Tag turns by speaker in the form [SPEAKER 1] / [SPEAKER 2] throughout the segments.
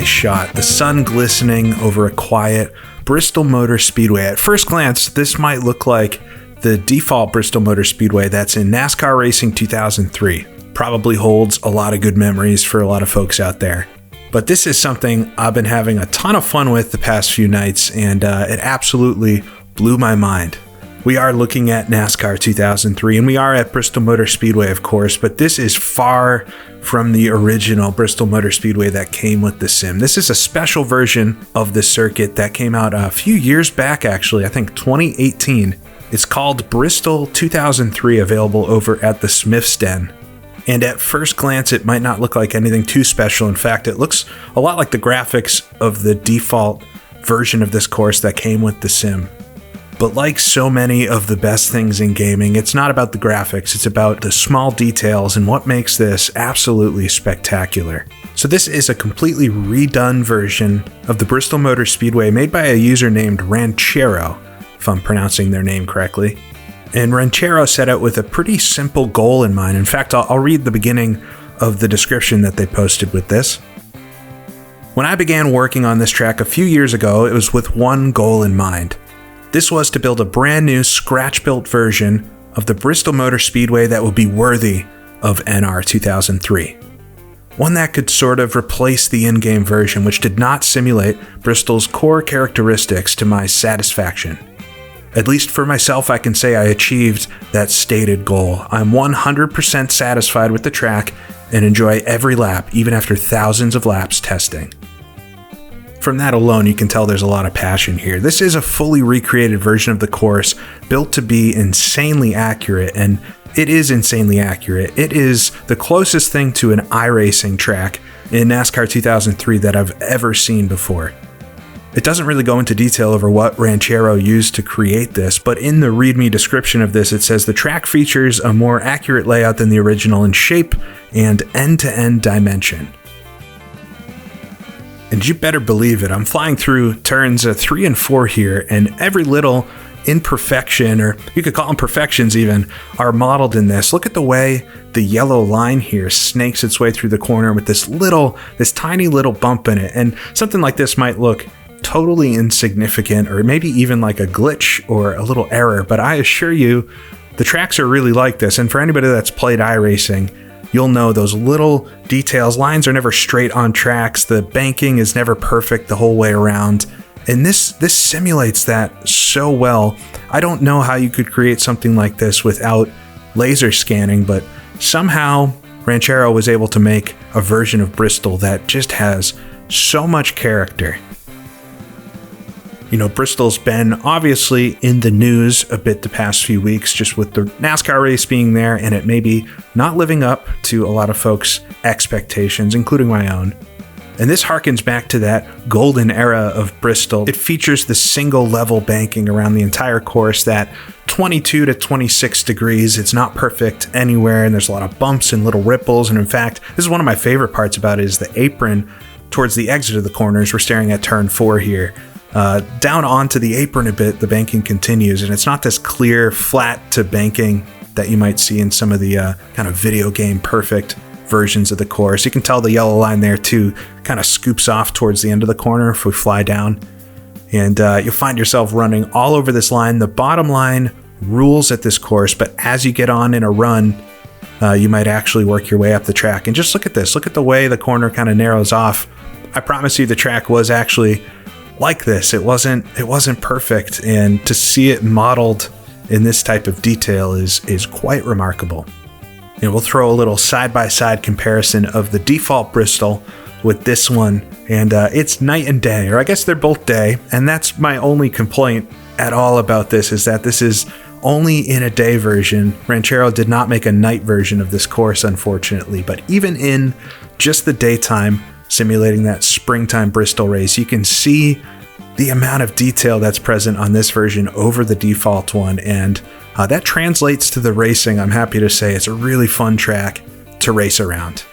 [SPEAKER 1] nice shot. The sun glistening over a quiet Bristol Motor Speedway. At first glance, this might look like the default Bristol Motor Speedway that's in NASCAR Racing 2003. Probably holds a lot of good memories for a lot of folks out there. But this is something I've been having a ton of fun with the past few nights, and it absolutely blew my mind. We are looking at NASCAR 2003, and we are at Bristol Motor Speedway, of course, but this is far from the original Bristol Motor Speedway that came with the sim. This is a special version of the circuit that came out a few years back, actually, I think 2018. It's called Bristol 2003, available over at the Smith's Den. And at first glance, it might not look like anything too special. In fact, it looks a lot like the graphics of the default version of this course that came with the sim. But like so many of the best things in gaming, it's not about the graphics, it's about the small details and what makes this absolutely spectacular. So this is a completely redone version of the Bristol Motor Speedway made by a user named Ranchaero, if I'm pronouncing their name correctly. And Ranchaero set out with a pretty simple goal in mind. In fact, I'll read the beginning of the description that they posted with this. When I began working on this track a few years ago, it was with one goal in mind. This was to build a brand new scratch-built version of the Bristol Motor Speedway that would be worthy of NR2003. One that could sort of replace the in-game version, which did not simulate Bristol's core characteristics to my satisfaction. At least for myself, I can say I achieved that stated goal. I'm 100% satisfied with the track and enjoy every lap, even after thousands of laps testing. From that alone, you can tell there's a lot of passion here. This is a fully recreated version of the course, built to be insanely accurate, and it is insanely accurate. It is the closest thing to an iRacing track in NASCAR 2003 that I've ever seen before. It doesn't really go into detail over what Ranchaero used to create this, but in the README description of this, it says the track features a more accurate layout than the original in shape and end-to-end dimension. And you better believe it, I'm flying through turns 3 and 4 here, and every little imperfection, or you could call them perfections even, are modeled in this. Look at the way the yellow line here snakes its way through the corner with this tiny little bump in it. And something like this might look totally insignificant, or maybe even like a glitch or a little error, but I assure you, the tracks are really like this. And for anybody that's played iRacing, you'll know those little details. Lines are never straight on tracks. The banking is never perfect the whole way around. And this simulates that so well. I don't know how you could create something like this without laser scanning, but somehow Ranchaero was able to make a version of Bristol that just has so much character. You know, Bristol's been obviously in the news a bit the past few weeks, just with the NASCAR race being there and it maybe not living up to a lot of folks' expectations, including my own. And this harkens back to that golden era of Bristol. It features the single level banking around the entire course, that 22 to 26 degrees. It's not perfect anywhere, and there's a lot of bumps and little ripples. And in fact, this is one of my favorite parts about it, is the apron towards the exit of the corners. We're staring at turn 4 here. Down onto the apron a bit, the banking continues, and it's not this clear, flat to banking that you might see in some of the kind of video game perfect versions of the course. You can tell the yellow line there too kind of scoops off towards the end of the corner if we fly down, and you'll find yourself running all over this line. The bottom line rules at this course, but as you get on in a run, you might actually work your way up the track. And just look at this. Look at the way the corner kind of narrows off. I promise you the track was actually like this. It wasn't perfect, and to see it modeled in this type of detail is quite remarkable. And we'll throw a little side-by-side comparison of the default Bristol with this one, and it's night and day, or I guess they're both day, and that's my only complaint at all about this, is that this is only in a day version. Ranchaero did not make a night version of this course, unfortunately, but even in just the daytime, simulating that springtime Bristol race, you can see the amount of detail that's present on this version over the default one, and that translates to the racing. I'm happy to say it's a really fun track to race around.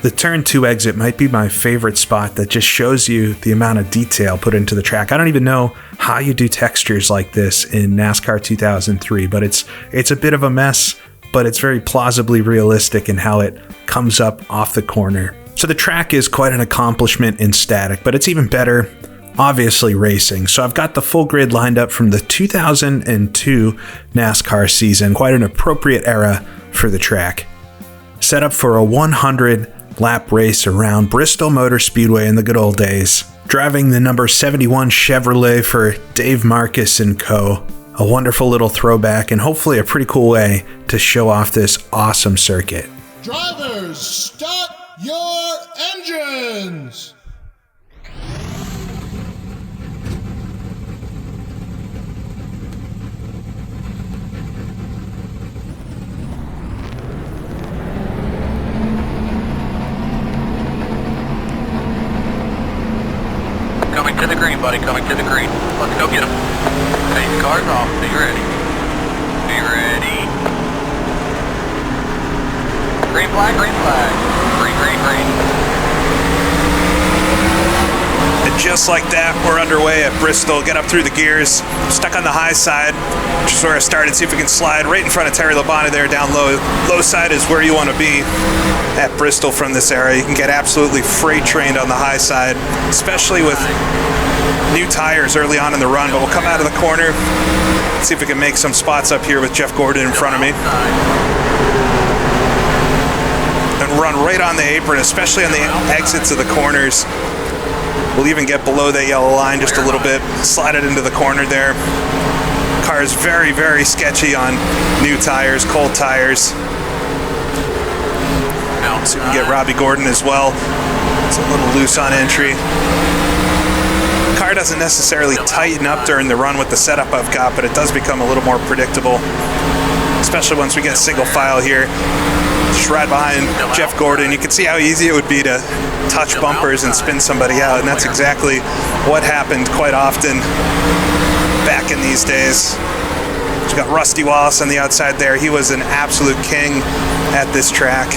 [SPEAKER 1] The turn 2 exit might be my favorite spot that just shows you the amount of detail put into the track. I don't even know how you do textures like this in NASCAR 2003, but it's a bit of a mess, but it's very plausibly realistic in how it comes up off the corner. So the track is quite an accomplishment in static, but it's even better, obviously, racing. So I've got the full grid lined up from the 2002 NASCAR season, quite an appropriate era for the track. Set up for a 100-lap race around Bristol Motor Speedway in the good old days. Driving the number 71 Chevrolet for Dave Marcus and co. A wonderful little throwback and hopefully a pretty cool way to show off this awesome circuit.
[SPEAKER 2] Drivers, start your engines!
[SPEAKER 3] Coming to the green, buddy, coming to the green. Let's go get him. Hey, the car's off. Be ready. Be ready. Green flag, green flag. Green, green, green.
[SPEAKER 1] And just like that, we're underway at Bristol. Get up through the gears. Stuck on the high side, which is where I started. See if we can slide right in front of Terry Labonte there down low. Low side is where you want to be at Bristol from this area. You can get absolutely freight trained on the high side, especially with new tires early on in the run. But we'll come out of the corner, see if we can make some spots up here with Jeff Gordon in front of me. And run right on the apron, especially on the exits of the corners. We'll even get below that yellow line just a little bit, slide it into the corner there. Car is very, very sketchy on new tires, cold tires. So we can get Robbie Gordon as well. It's a little loose on entry. Car doesn't necessarily tighten up during the run with the setup I've got, but it does become a little more predictable, especially once we get single file here. Just right behind Jeff Gordon. You can see how easy it would be to touch bumpers and spin somebody out, and that's exactly what happened quite often back in these days. We've got Rusty Wallace on the outside there. He was an absolute king at this track.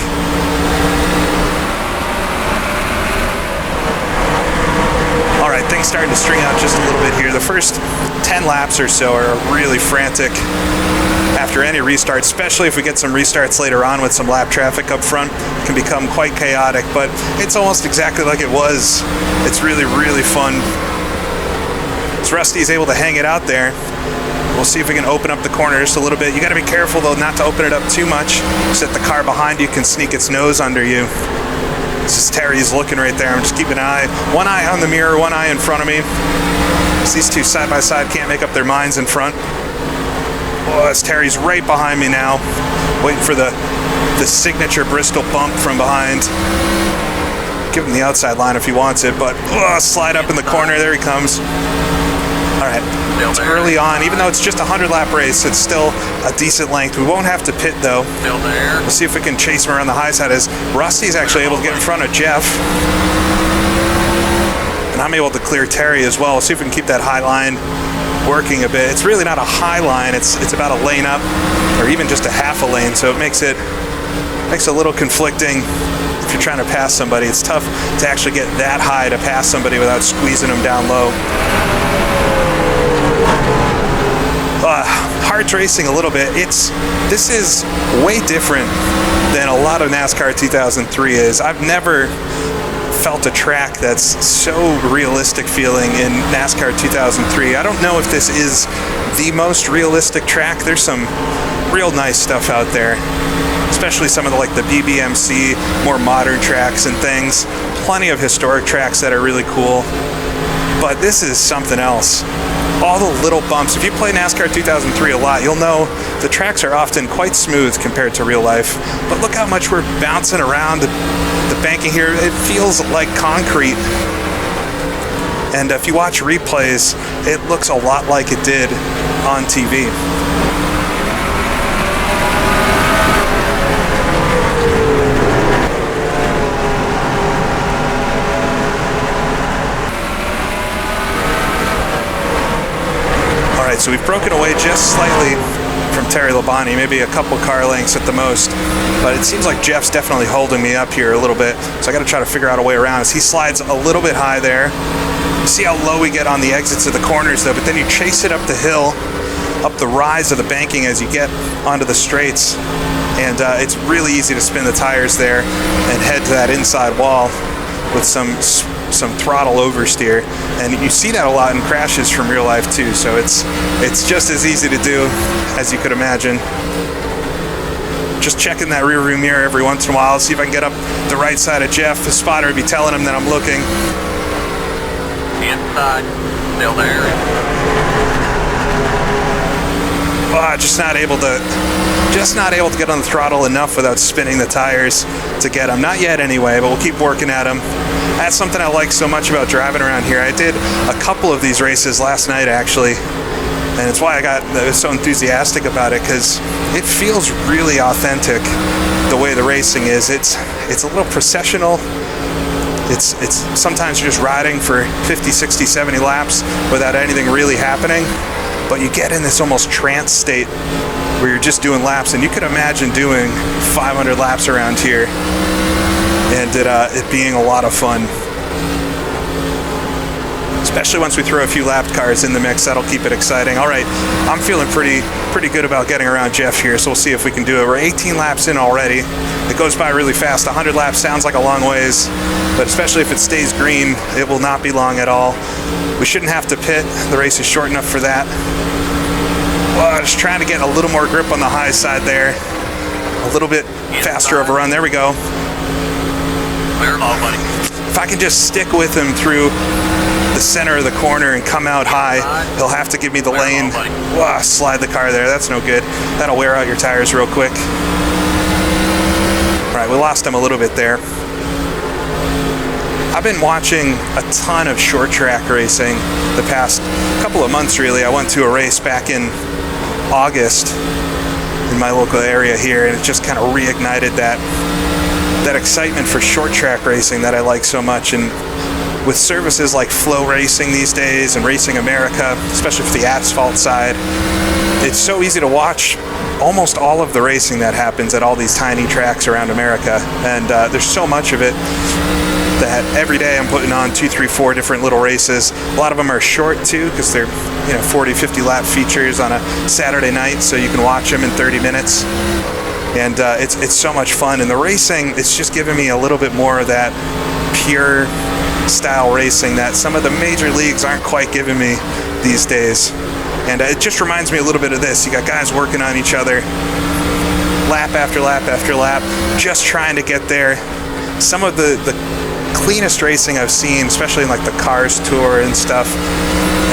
[SPEAKER 1] All right, things starting to string out just a little bit here. The first 10 laps or so are really frantic after any restart, especially if we get some restarts later on with some lap traffic up front. It can become quite chaotic, but it's almost exactly like it was. It's really, really fun. So Rusty's able to hang it out there. We'll see if we can open up the corner just a little bit. You got to be careful, though, not to open it up too much so that the car behind you can sneak its nose under you. This is Terry's looking right there. I'm just keeping one eye on the mirror, one eye in front of me. These two side by side can't make up their minds in front. Oh, as Terry's right behind me now, waiting for the signature Bristol bump from behind. Give him the outside line if he wants it, but slide up in the corner. There he comes. All right, it's early on. Even though it's just a 100-lap race, it's still a decent length. We won't have to pit, though. We'll see if we can chase him around the high side as Rusty's actually able to get in front of Jeff. And I'm able to clear Terry as well. We'll see if we can keep that high line working a bit. It's really not a high line. It's about a lane up, or even just a half a lane, so it makes it a little conflicting. If you're trying to pass somebody, it's tough to actually get that high to pass somebody without squeezing them down low. Hard racing a little bit. This is way different than a lot of NASCAR 2003 is. I've never felt a track that's so realistic feeling in NASCAR 2003. I don't know if this is the most realistic track. There's some real nice stuff out there, especially some of the BBMC, more modern tracks and things. Plenty of historic tracks that are really cool. But this is something else. All the little bumps. If you play NASCAR 2003 a lot, you'll know the tracks are often quite smooth compared to real life. But look how much we're bouncing around the banking here. It feels like concrete. And if you watch replays, it looks a lot like it did on TV. So we've broken away just slightly from Terry Labonte, maybe a couple car lengths at the most, but it seems like Jeff's definitely holding me up here a little bit, so I got to try to figure out a way around as he slides a little bit high there. You see how low we get on the exits of the corners though, but then you chase it up the hill up the rise of the banking as you get onto the straights. And it's really easy to spin the tires there and head to that inside wall with some throttle oversteer. And you see that a lot in crashes from real life too, so it's just as easy to do as you could imagine. Just checking that rear view mirror every once in a while, see if I can get up the right side of Jeff. The spotter would be telling him that I'm looking.
[SPEAKER 3] Inside, still there.
[SPEAKER 1] Just not able to get on the throttle enough without spinning the tires to get them. Not yet anyway, but we'll keep working at them. That's something I like so much about driving around here. I did a couple of these races last night actually, and it's why I was so enthusiastic about it, because it feels really authentic the way the racing is. It's a little processional. It's sometimes you're just riding for 50, 60, 70 laps without anything really happening, but you get in this almost trance state where you're just doing laps, and you could imagine doing 500 laps around here and it being a lot of fun. Especially once we throw a few lapped cars in the mix, that'll keep it exciting. All right, I'm feeling pretty good about getting around Jeff here, so we'll see if we can do it. We're 18 laps in already. It goes by really fast. 100 laps sounds like a long ways, but especially if it stays green, it will not be long at all. We shouldn't have to pit. The race is short enough for that. Just trying to get a little more grip on the high side there. A little bit faster of a run. There we go. If I can just stick with him through the center of the corner and come out high, he'll have to give me the lane. Slide the car there. That's no good. That'll wear out your tires real quick. All right, we lost him a little bit there. I've been watching a ton of short track racing the past couple of months, really. I went to a race back in August in my local area here, and it just kind of reignited that excitement for short track racing that I like so much. And with services like Flow Racing these days and Racing America, especially for the asphalt side, it's so easy to watch almost all of the racing that happens at all these tiny tracks around America. And there's so much of it that every day I'm putting on 2, 3, 4 different little races. A lot of them are short too, because they're 40, 50 lap features on a Saturday night, so you can watch them in 30 minutes. And it's so much fun. And the racing, it's just giving me a little bit more of that pure style racing that some of the major leagues aren't quite giving me these days. And it just reminds me a little bit of this. You got guys working on each other, lap after lap after lap, just trying to get there. Some of the cleanest racing I've seen, especially in like the Cars Tour and stuff,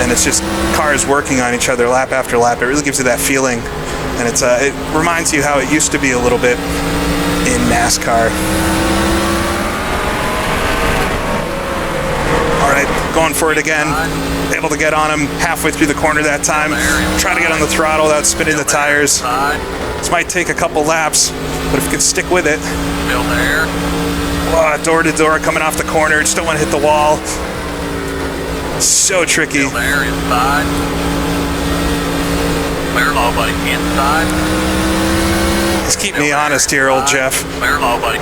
[SPEAKER 1] and it's just cars working on each other lap after lap. It really gives you that feeling, and it reminds you how it used to be a little bit in NASCAR. All right, going for it again. Able to get on him halfway through the corner that time. Try to get on the throttle without spinning the tires. This might take a couple laps, but if you can stick with it.
[SPEAKER 3] Still there.
[SPEAKER 1] Door to door, coming off the corner. Just don't want to hit the wall. So tricky.
[SPEAKER 3] Still there, inside. Clear low, buddy. Inside.
[SPEAKER 1] He's keeping me honest here, old Jeff.
[SPEAKER 3] Clear low, buddy.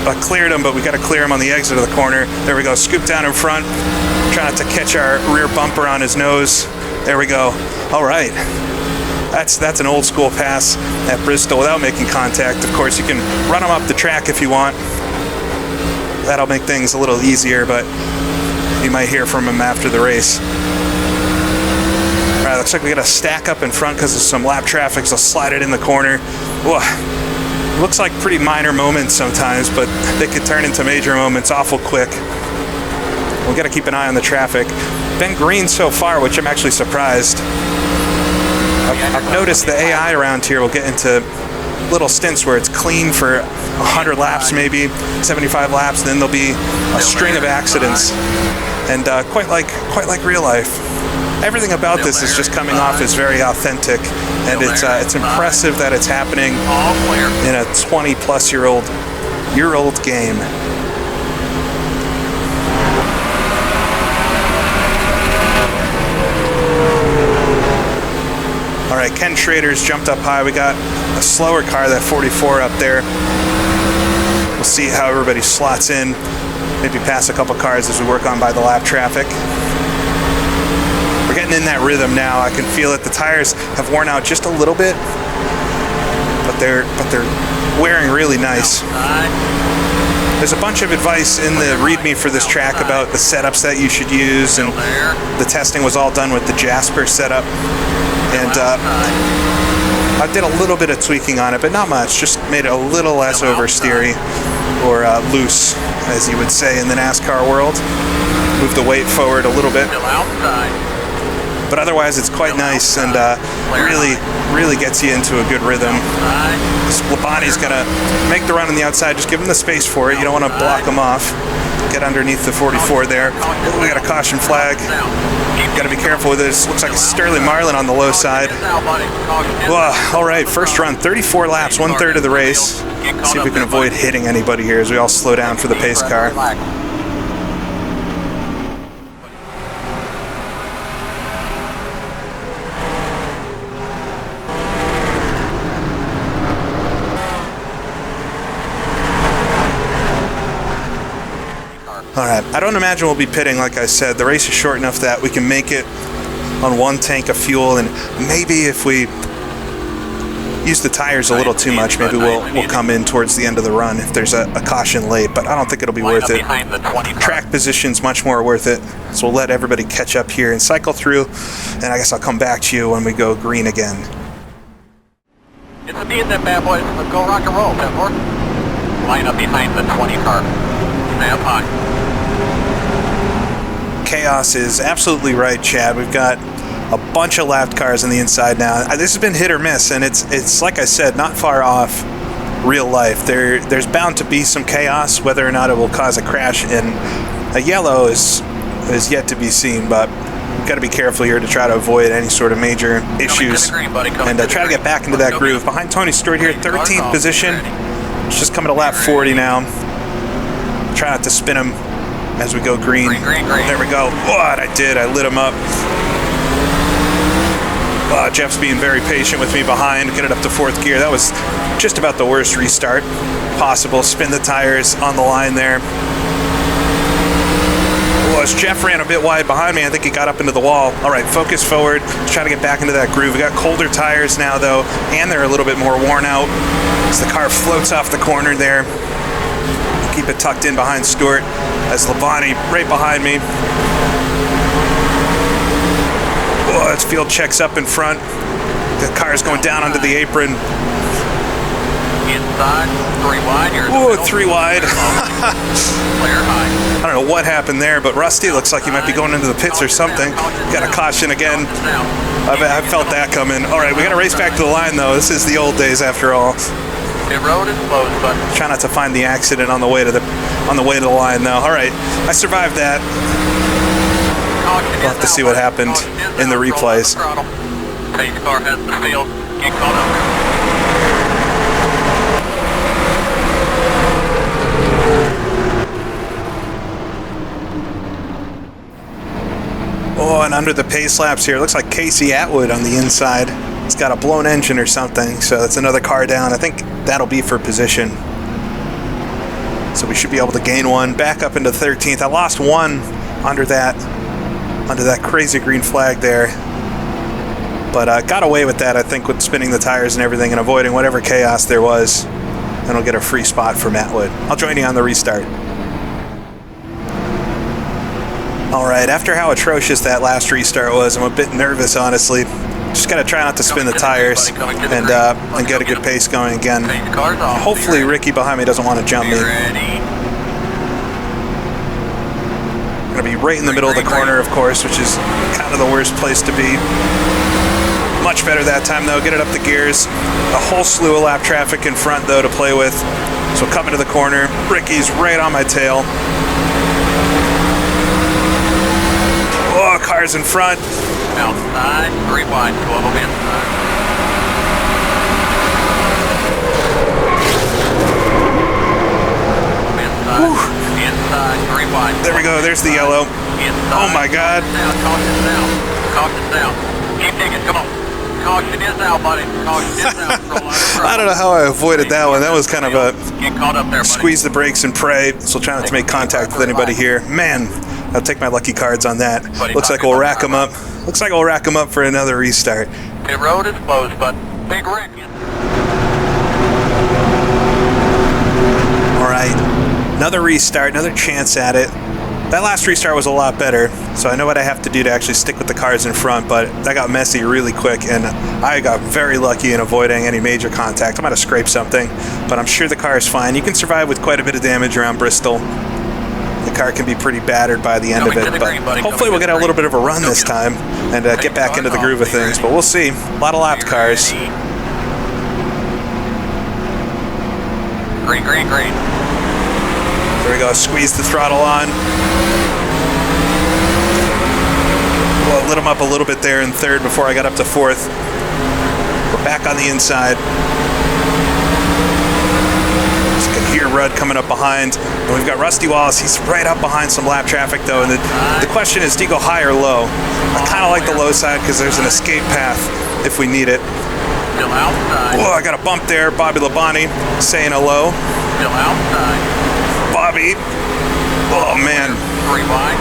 [SPEAKER 1] I cleared him, but we got to clear him on the exit of the corner. There we go. Scoop down in front. Try not to catch our rear bumper on his nose. There we go. All right. That's an old school pass at Bristol without making contact. Of course, you can run him up the track if you want. That'll make things a little easier, but you might hear from him after the race. All right, looks like we got a stack up in front because of some lap traffic, so I'll slide it in the corner. Looks like pretty minor moments sometimes, but they could turn into major moments awful quick. We got to keep an eye on the traffic. Been green so far, which I'm actually surprised. I've noticed the AI around here will get into little stints where it's clean for 100 laps, maybe 75 laps, then there'll be a string of accidents, and quite like real life. Everything about this is just coming off as very authentic, and it's impressive that it's happening in a 20-plus-year-old game. All right, Ken Schrader's jumped up high. We got a slower car, that 44 up there. We'll see how everybody slots in. Maybe pass a couple cars as we work on by the lap traffic. We're getting in that rhythm now. I can feel it. The tires have worn out just a little bit, but they're wearing really nice. There's a bunch of advice in the README for this track about the setups that you should use, and the testing was all done with the Jasper setup. And I did a little bit of tweaking on it, but not much. Just made it a little less oversteery, or loose, as you would say in the NASCAR world. Moved the weight forward a little bit. But otherwise, it's quite nice and really gets you into a good rhythm. Labonte's gonna make the run on the outside. Just give him the space for it. You don't want to block him off. Get underneath the 44 there. Oh, we got a caution flag. Got to be careful with this. Looks like a Sterling Marlin on the low side. All right, first run, 34 laps, 1/3 of the race. See if we can avoid hitting anybody here as we all slow down for the pace car. All right, I don't imagine we'll be pitting, like I said. The race is short enough that we can make it on one tank of fuel, and maybe if we use the tires a little too much, maybe we'll come in towards the end of the run if there's a caution late, but I don't think it'll be worth it. Track position's much more worth it, so we'll let everybody catch up here and cycle through, and I guess I'll come back to you when we go green again.
[SPEAKER 3] It's a beat that bad boy. Let's go rock and roll, Pepper. Line up behind the 20 car. Stay up high.
[SPEAKER 1] Chaos is absolutely right, Chad. We've got a bunch of lapped cars on the inside now. This has been hit or miss, and it's like I said, not far off real life. There's bound to be some chaos. Whether or not it will cause a crash in a yellow is yet to be seen, but we've got to be careful here to try to avoid any sort of major issues and try to get back into that groove. Behind Tony Stewart here, 13th position. It's just coming to lap 40 now. Try not to spin him as we go green. There we go. What I did, I lit him up. Jeff's being very patient with me behind. Get it up to 4th gear. That was just about the worst restart possible. Spin the tires on the line there. As Jeff ran a bit wide behind me, I think he got up into the wall. All right, focus forward. Let's try to get back into that groove. We got colder tires now, though, and they're a little bit more worn out as the car floats off the corner there. Keep it tucked in behind Stewart as Labonte right behind me. Oh, it's field checks up in front. The car's going down onto the apron.
[SPEAKER 3] Inside, 3 wide.
[SPEAKER 1] Oh, 3 wide. I don't know what happened there, but Rusty looks like he might be going into the pits or something. Got a caution again. I felt that coming. All right, we got to race back to the line, though. This is the old days after all.
[SPEAKER 3] The road is closed, but
[SPEAKER 1] try not to find the accident on the way to the line, though. All right, I survived that. We'll have to see what happened in the replays.
[SPEAKER 3] Pace car has the field. Get caught up.
[SPEAKER 1] Oh, and under the pace laps here, looks like Casey Atwood on the inside. He's got a blown engine or something, so that's another car down. I think that'll be for position. So we should be able to gain one. Back up into 13th. I lost one under that crazy green flag there. But got away with that, I think, with spinning the tires and everything and avoiding whatever chaos there was. And we'll get a free spot from Atwood. I'll join you on the restart. All right, after how atrocious that last restart was, I'm a bit nervous, honestly. Just gotta try not to spin the tires and get a good pace going again. Hopefully Ricky behind me doesn't want to jump me. Gonna be right in the middle of the corner, of course, which is kind of the worst place to be. Much better that time, though. Get it up the gears. A whole slew of lap traffic in front, though, to play with. So coming to the corner. Ricky's right on my tail. Oh, cars in front.
[SPEAKER 3] Outside, 3 wide, 12 of inside. Inside, 3 wide.
[SPEAKER 1] There we go, there's the yellow. Oh my God.
[SPEAKER 3] Caution down. Caution down. Keep digging, come on. Caution is out, buddy. Caution is out.
[SPEAKER 1] I don't know how I avoided that one. That was kind of a
[SPEAKER 3] get caught up there,
[SPEAKER 1] squeeze the brakes and pray. So trying not to make contact with anybody here. Man, I'll take my lucky cards on that. Looks like we'll rack them up Looks like I'll rack them up for another restart.
[SPEAKER 3] Pit road is closed, but Big Rick.
[SPEAKER 1] All right, another restart, another chance at it. That last restart was a lot better, so I know what I have to do to actually stick with the cars in front, but that got messy really quick, and I got very lucky in avoiding any major contact. I might have scraped something, but I'm sure the car is fine. You can survive with quite a bit of damage around Bristol. The car can be pretty battered by the end of it, but hopefully we'll get a little bit of a run this time and get back into the groove of things, but we'll see. A lot of lapped cars.
[SPEAKER 3] Green, green, green.
[SPEAKER 1] There we go, squeeze the throttle on. Well, lit them up a little bit there in third before I got up to fourth. We're back on the inside. Just can hear Rudd coming up behind. And we've got Rusty Wallace, he's right up behind some lap traffic though, and the question is, do you go high or low? I kind of like the low side because there's an escape path if we need it.
[SPEAKER 3] Still outside.
[SPEAKER 1] Whoa, I got a bump there. Bobby Labonte saying hello.
[SPEAKER 3] Still outside.
[SPEAKER 1] Bobby. Oh, man.
[SPEAKER 3] 3 wide.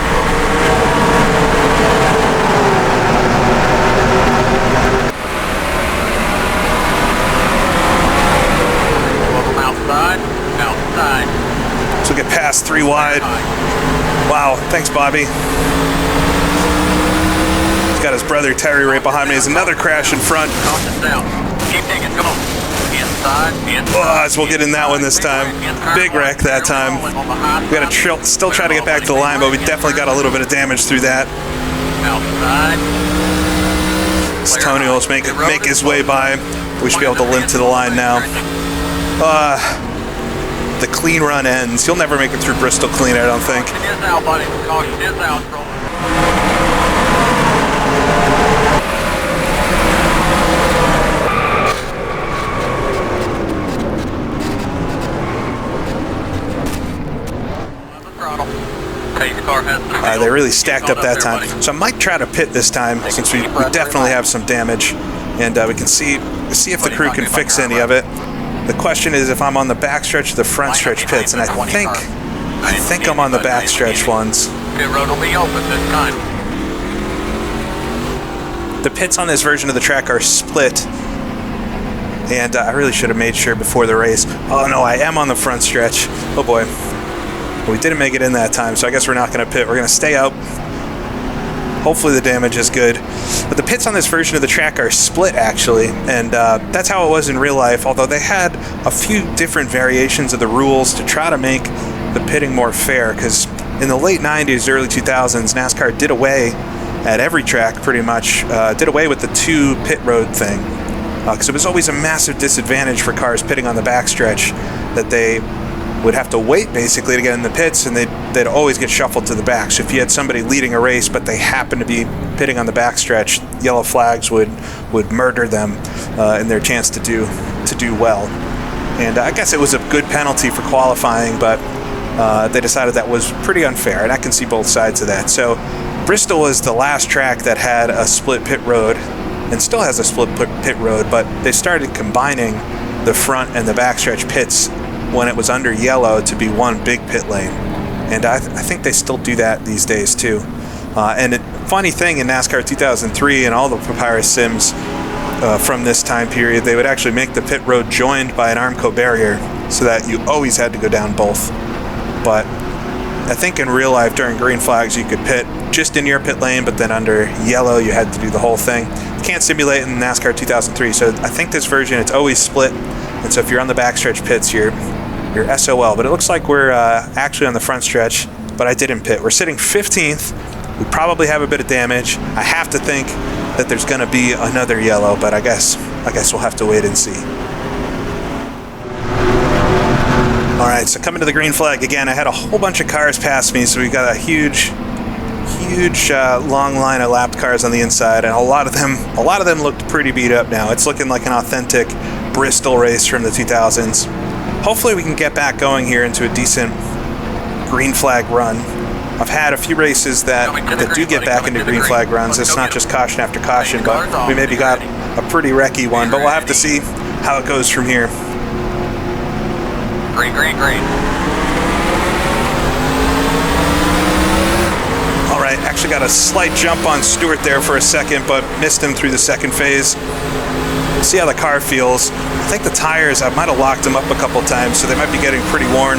[SPEAKER 3] Outside. Outside.
[SPEAKER 1] So we get past 3 wide. Wow. Thanks, Bobby. He's got his brother Terry right behind me. There's another crash in front.
[SPEAKER 3] Keep taking, come on. Inside.
[SPEAKER 1] Oh, as we'll get in that one this time. Big wreck that time. We got to still try to get back to the line, but we definitely got a little bit of damage through that.
[SPEAKER 3] Outside.
[SPEAKER 1] Tony will make his way by. We should be able to limp to the line now. The clean run ends. You'll never make it through Bristol clean, I don't think.
[SPEAKER 3] Caution is out, buddy. Caution is out.
[SPEAKER 1] They really stacked up that time. So I might try to pit this time since we definitely have some damage, and we can see if the crew can fix any of it. The question is if I'm on the backstretch or the front stretch pits, and I think I'm on the backstretch ones.
[SPEAKER 3] Pit road will be open this time.
[SPEAKER 1] The pits on this version of the track are split, and I really should have made sure before the race. Oh no, I am on the front stretch. Oh boy. We didn't make it in that time, so I guess we're not going to pit. We're going to stay out. Hopefully the damage is good. But the pits on this version of the track are split, actually, and that's how it was in real life, although they had a few different variations of the rules to try to make the pitting more fair, because in the late 90s, early 2000s, NASCAR did away at every track, pretty much, did away with the 2 pit road thing, because it was always a massive disadvantage for cars pitting on the backstretch that they would have to wait basically to get in the pits, and they'd always get shuffled to the back. So if you had somebody leading a race but they happened to be pitting on the backstretch, yellow flags would murder them in their chance to do well. And I guess it was a good penalty for qualifying, but they decided that was pretty unfair, and I can see both sides of that. So Bristol was the last track that had a split pit road, and still has a split pit road, but they started combining the front and the backstretch pits when it was under yellow to be one big pit lane, and I think they still do that these days too. And funny thing, in NASCAR 2003 and all the Papyrus sims from this time period, they would actually make the pit road joined by an Armco barrier so that you always had to go down both. But I think in real life during green flags you could pit just in your pit lane, but then under yellow you had to do the whole thing. You can't simulate in NASCAR 2003, so I think this version it's always split, and so if you're on the backstretch pits you're SOL. But it looks like we're actually on the front stretch, but I didn't pit. We're sitting 15th. We probably have a bit of damage. I have to think that there's going to be another yellow, but I guess we'll have to wait and see. All right, so coming to the green flag again, I had a whole bunch of cars pass me, so we got a huge long line of lapped cars on the inside, and a lot of them looked pretty beat up now. It's looking like an authentic Bristol race from the 2000s. Hopefully we can get back going here into a decent green flag run. I've had a few races that do get back into green flag runs. It's not just caution after caution, but we maybe got a pretty wrecky one, but we'll have to see how it goes from here.
[SPEAKER 3] Green, green, green.
[SPEAKER 1] All right, Actually got a slight jump on Stewart there for a second, but missed him through the second phase. See how the car feels. I think the tires, I might have locked them up a couple times, so they might be getting pretty worn.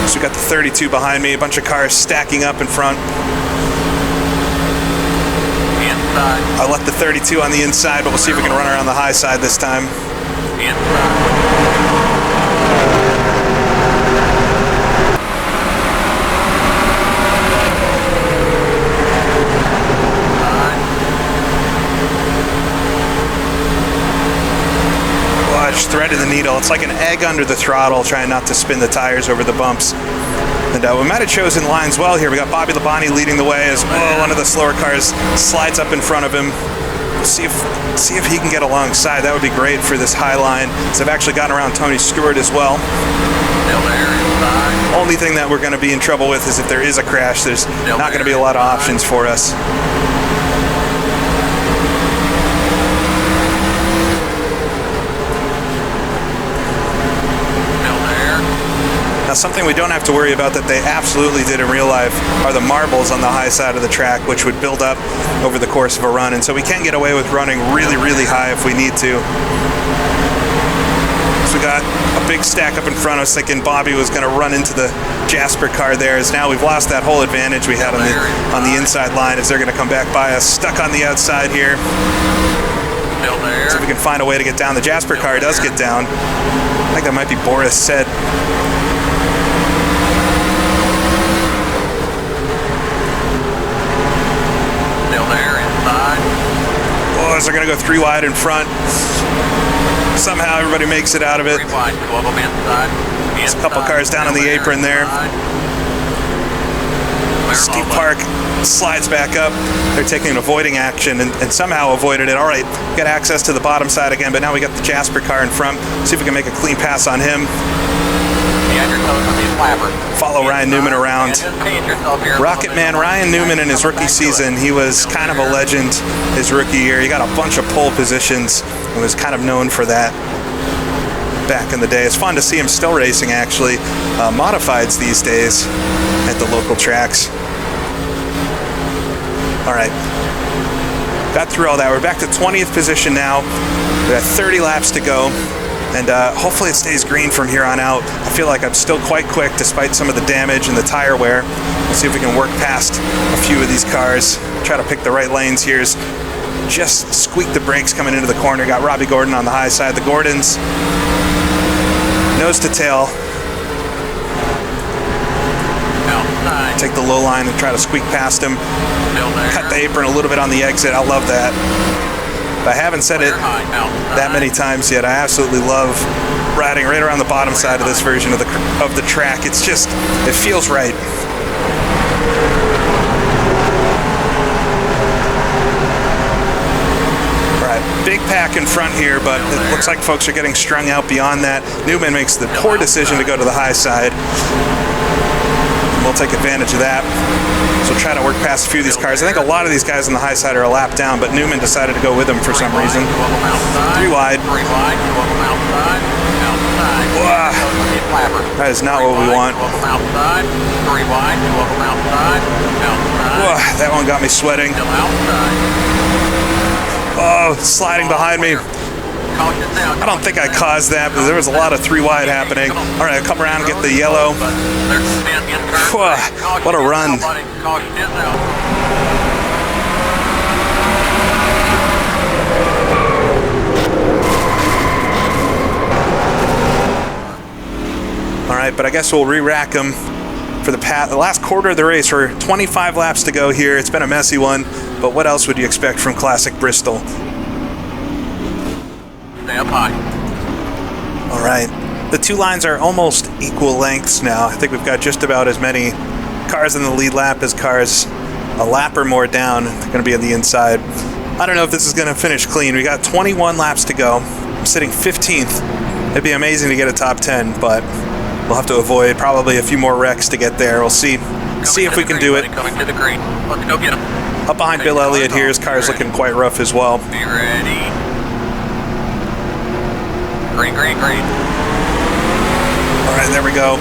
[SPEAKER 1] So we got the 32 behind me, a bunch of cars stacking up in front.
[SPEAKER 3] Inside.
[SPEAKER 1] I left the 32 on the inside, but we'll see if we can run around the high side this time.
[SPEAKER 3] Inside.
[SPEAKER 1] Threading the needle. It's like an egg under the throttle, trying not to spin the tires over the bumps. And we might have chosen lines well here. We got Bobby Labonte leading the way as one of the slower cars slides up in front of him. We'll see if he can get alongside. That would be great for this high line. So I've actually gotten around Tony Stewart as well. Only thing that we're going to be in trouble with is if there is a crash. There's not going to be a lot of options for us. Now, something we don't have to worry about that they absolutely did in real life are the marbles on the high side of the track, which would build up over the course of a run. And so we can get away with running really, really high if we need to. So we got a big stack up in front. I was thinking Bobby was going to run into the Jasper car there. As now we've lost that whole advantage we had on the inside line as they're going to come back by us. Stuck on the outside here. See if we can find a way to get down. The Jasper car does get down. I think that might be Boris said. Boys are going to go 3 wide in front. Somehow everybody makes it out of it. There's a couple cars down on the apron there. Steve Park slides back up. They're taking an avoiding action and somehow avoided it. All right, got access to the bottom side again, but now we got the Jasper car in front. See if we can make a clean pass on him. Follow Ryan Newman around. Rocket Man Ryan Newman in his rookie season, he was kind of a legend his rookie year. He got a bunch of pole positions and was kind of known for that back in the day. It's fun to see him still racing, actually. Modifieds these days at the local tracks. All right. Got through all that. We're back to 20th position now. We got 30 laps to go. And hopefully it stays green from here on out. I feel like I'm still quite quick despite some of the damage and the tire wear. We'll see if we can work past a few of these cars. Try to pick the right lanes here. Just squeak the brakes coming into the corner. Got Robbie Gordon on the high side. The Gordons, nose to tail. Take the low line and try to squeak past him. Cut the apron a little bit on the exit. I love that. I haven't said it that many times yet. I absolutely love riding right around the bottom side of this version of the track. It's just, it feels right. All right, big pack in front here, but it looks like folks are getting strung out beyond that. Newman makes the poor decision to go to the high side. We'll take advantage of that. So try to work past a few of these cars. I think a lot of these guys on the high side are a lap down, but Newman decided to go with him for some reason. 3 wide. Wow. That is not what we want. Wow, that one got me sweating. Oh, sliding behind me. I don't think I caused that, but there was a lot of 3 wide happening. All right, I'll come around and get the yellow. What a run. All right, but I guess we'll re-rack them for the last quarter of the race. We're 25 laps to go here. It's been a messy one, but what else would you expect from Classic Bristol?
[SPEAKER 3] Up high.
[SPEAKER 1] All right, the 2 lines are almost equal lengths now. I think we've got just about as many cars in the lead lap as cars a lap or more down. They're going to be on the inside. I don't know if this is going to finish clean. We got 21 laps to go. I'm sitting 15th. It'd be amazing to get a top 10, but we'll have to avoid probably a few more wrecks to get there. We'll see if we can do it.
[SPEAKER 3] Coming to the green. Let's go get him.
[SPEAKER 1] Up behind Bill Elliott here, his car's looking quite rough as well.
[SPEAKER 3] Be ready. Green, green, green.
[SPEAKER 1] All right, there we go.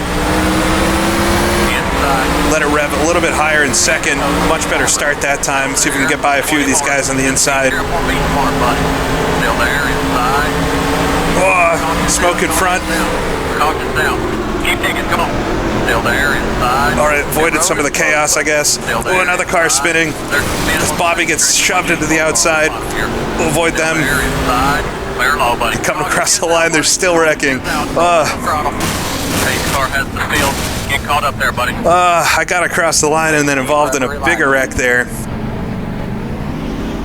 [SPEAKER 3] Inside.
[SPEAKER 1] let it rev a little bit higher in second. Much better start that time. See if we can get by a few of these guys on the inside. Oh, smoke in front.
[SPEAKER 3] Keep digging, come on. Still there, inside.
[SPEAKER 1] All right, avoided some of the chaos, I guess. Oh, another car spinning. As Bobby gets shoved into the outside. We'll avoid them. Coming across the line, they're still wrecking.
[SPEAKER 3] Car has the field. Get caught up there, buddy.
[SPEAKER 1] I got across the line and then involved in a bigger wreck there.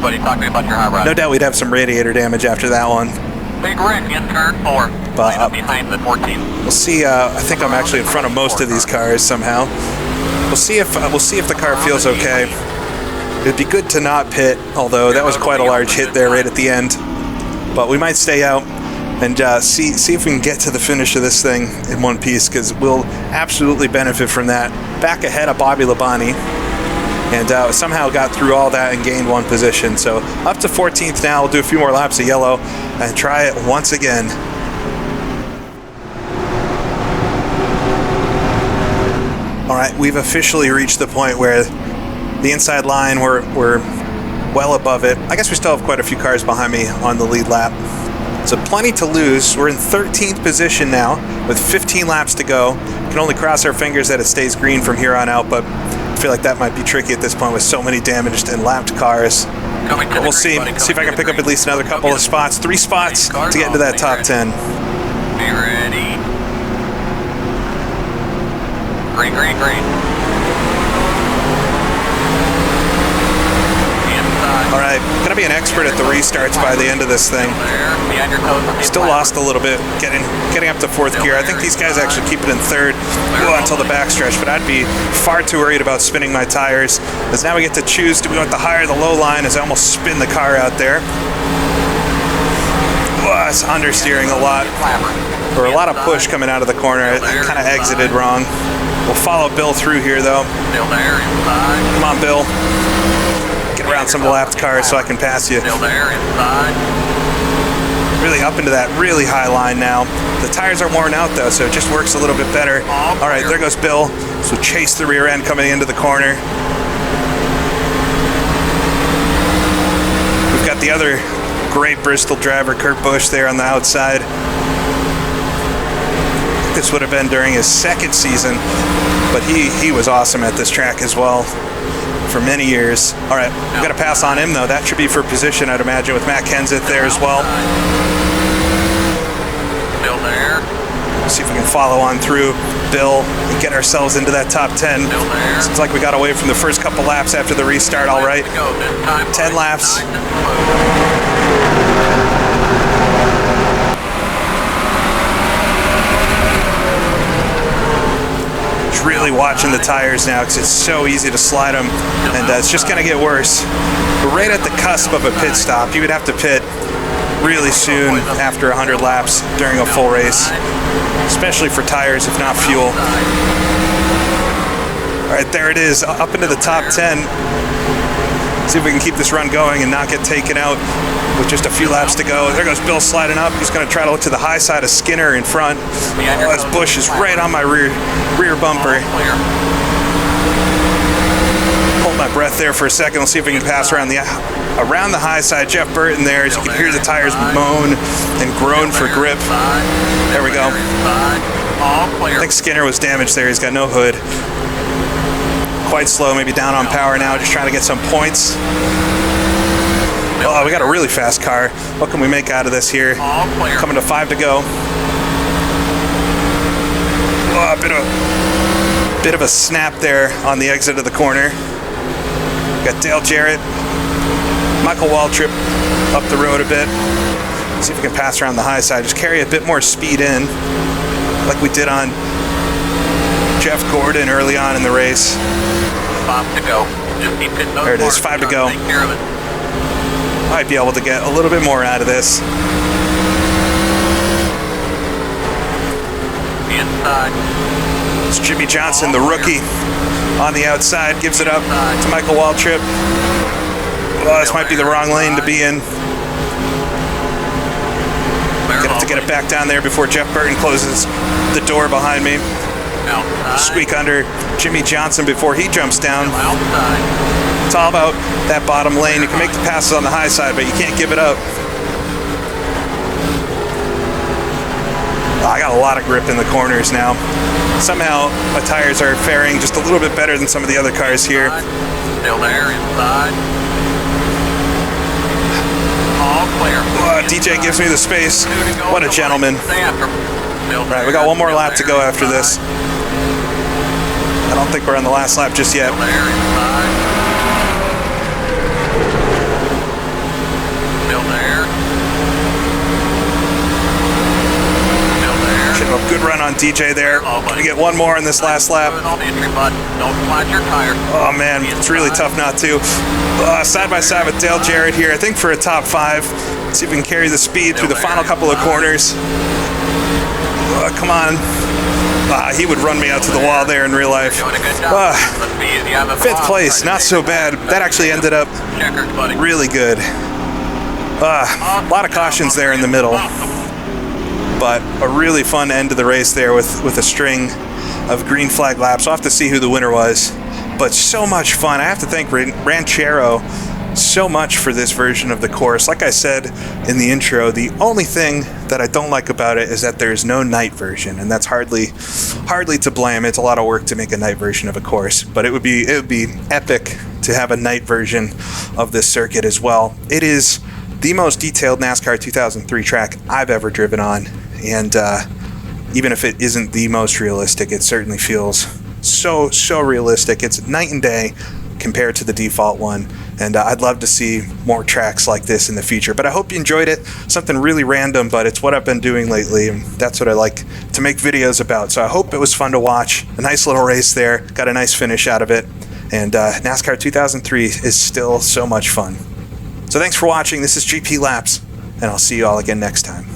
[SPEAKER 3] Buddy, talk to me about your high ride.
[SPEAKER 1] No doubt we'd have some radiator damage after that one.
[SPEAKER 3] Big wreck in turn 4.
[SPEAKER 1] But
[SPEAKER 3] behind the 14.
[SPEAKER 1] We'll see. I think I'm actually in front of most of these cars somehow. We'll see if the car feels okay. It'd be good to not pit, although that was quite a large hit there right at the end. But we might stay out and see if we can get to the finish of this thing in one piece, because we'll absolutely benefit from that. Back ahead of Bobby Labonte, and somehow got through all that and gained one position. So up to 14th now. We'll do a few more laps of yellow and try it once again. All right, we've officially reached the point where the inside line, we're well above it. I guess we still have quite a few cars behind me on the lead lap. So plenty to lose. We're in 13th position now with 15 laps to go. Can only cross our fingers that it stays green from here on out, but I feel like that might be tricky at this point with so many damaged and lapped cars. But we'll see. See if I can pick up at least another couple of spots. 3 spots to get into that top 10.
[SPEAKER 3] Be ready. Green, green, green.
[SPEAKER 1] All right, gonna be an expert at the restarts by the end of this thing. Still lost a little bit getting up to 4th gear. I think these guys actually keep it in 3rd until the backstretch, but I'd be far too worried about spinning my tires, as now we get to choose, do we want the high or the low line, as I almost spin the car out there. Oh, it's understeering a lot. Or a lot of push coming out of the corner. I kind of exited wrong. We'll follow Bill through here, though. Come on, Bill. Get around some of the lapped cars so I can pass you. Really up into that really high line now. The tires are worn out, though, so it just works a little bit better. All right, there goes Bill. So chase the rear end coming into the corner. We've got the other great Bristol driver, Kurt Busch, there on the outside. This would have been during his 2nd season, but he was awesome at this track as well for many years. All right, we've got to pass on him, though. That should be for position, I'd imagine, with Matt Kenseth there as well.
[SPEAKER 3] Still there.
[SPEAKER 1] See if we can follow on through Bill and get ourselves into that top 10. Seems like we got away from the first couple laps after the restart all right. 10 laps. Really watching the tires now, because it's so easy to slide them, and it's just going to get worse. We're right at the cusp of a pit stop. You would have to pit really soon after 100 laps during a full race, especially for tires, if not fuel. All right, there it is, up into the top 10. See if we can keep this run going and not get taken out with just a few laps to go. There goes Bill sliding up. He's going to try to look to the high side of Skinner in front. Oh, this Busch is right on my rear bumper. Hold my breath there for a second. We'll see if we can pass around the high side. Jeff Burton there, as you can hear the tires moan and groan for grip. There we go. I think Skinner was damaged there. He's got no hood. Quite slow, maybe down on power now, just trying to get some points. Oh, we got a really fast car. What can we make out of this here? Coming to 5 to go. Oh, a bit of a snap there on the exit of the corner. Got Dale Jarrett, Michael Waltrip up the road a bit. See if we can pass around the high side. Just carry a bit more speed in, like we did on Jeff Gordon early on in the race.
[SPEAKER 3] 5 to go.
[SPEAKER 1] There it is, 5 to go. Might be able to get a little bit more out of this.
[SPEAKER 3] Inside.
[SPEAKER 1] It's Jimmy Johnson, the rookie, on the outside, gives it up to Michael Waltrip. Oh, this might be the wrong lane to be in. Gonna have to get it back down there before Jeff Burton closes the door behind me.
[SPEAKER 3] Outside.
[SPEAKER 1] Squeak under Jimmy Johnson before he jumps down.
[SPEAKER 3] Outside.
[SPEAKER 1] It's all about that bottom lane. You can make the passes on the high side, but you can't give it up. I got a lot of grip in the corners now. Somehow my tires are faring just a little bit better than some of the other cars here.
[SPEAKER 3] Still there, inside. All clear.
[SPEAKER 1] DJ gives me the space. What a gentleman. Right, we got one more lap to go after this. I don't think we're on the last lap just yet.
[SPEAKER 3] Still there.
[SPEAKER 1] Should have a good run on DJ there. Can we get one more in this last lap? Oh man, it's really tough not to. Side by side with Dale Jarrett here, I think for a top 5. See if we can carry the speed through the final couple of corners. Come on. He would run me out to the wall there in real life. 5th place, not so bad. That actually ended up really good. A lot of cautions there in the middle. But a really fun end to the race there with a string of green flag laps. I'll have to see who the winner was. But so much fun. I have to thank Ranchaero so much for this version of the course. Like I said in the intro, the only thing that I don't like about it is that there's no night version, and that's hardly to blame. It's a lot of work to make a night version of a course, but it would be epic to have a night version of this circuit as well. It is the most detailed NASCAR 2003 track I've ever driven on, and even if it isn't the most realistic, it certainly feels so realistic. It's night and day compared to the default one, and I'd love to see more tracks like this in the future. But I hope you enjoyed it. Something really random, but it's what I've been doing lately, and that's what I like to make videos about. So I hope it was fun to watch. A nice little race there, got a nice finish out of it, and NASCAR 2003 is still so much fun. So thanks for watching. This is GP Laps, and I'll see you all again next time.